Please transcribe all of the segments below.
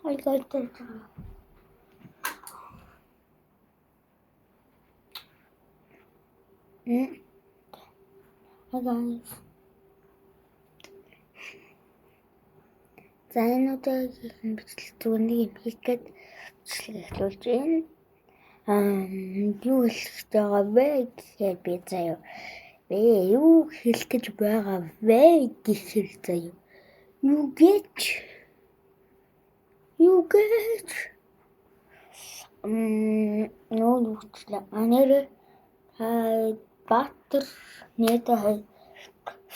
I got that. Hi guys. За энэ удаагийн бичлэг зүгнийг хийгээд бичлэг эхлүүлж байна. Юу хэлэх байгаа вэ гэхээр би заяа. Юу хэлэх гэж байгаа вэ гэхээр заяа. Юу гэж нүүдлээ. Анерэ Баатар нэдэ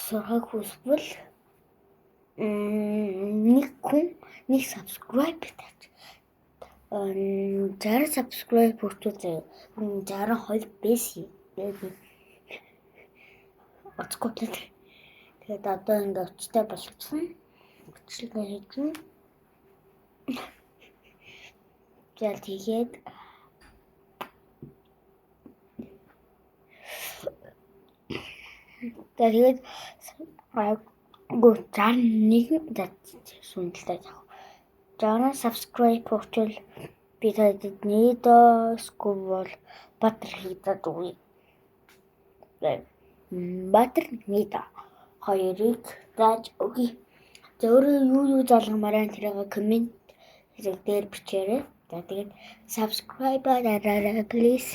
сурах хүсвэл нэг subscribe тааж 60 subscribe хүртэл 62 бэси. Тэгээд одоо ингээд өчтэй болгосон. Бичлэгээ хийж байна. Жал тэгээд тэгээд 61 сүнэлтэй яг. 60 subscribe хүртэл би таадад нийтөө скул Баатар хийдад үгүй. Баатар нийтөө хоёрыг тааж өгье. Зөвхөн юу залгамаараа тэрийг коммент дээр бичээрэй. Тэгээд subscribe дараарай please.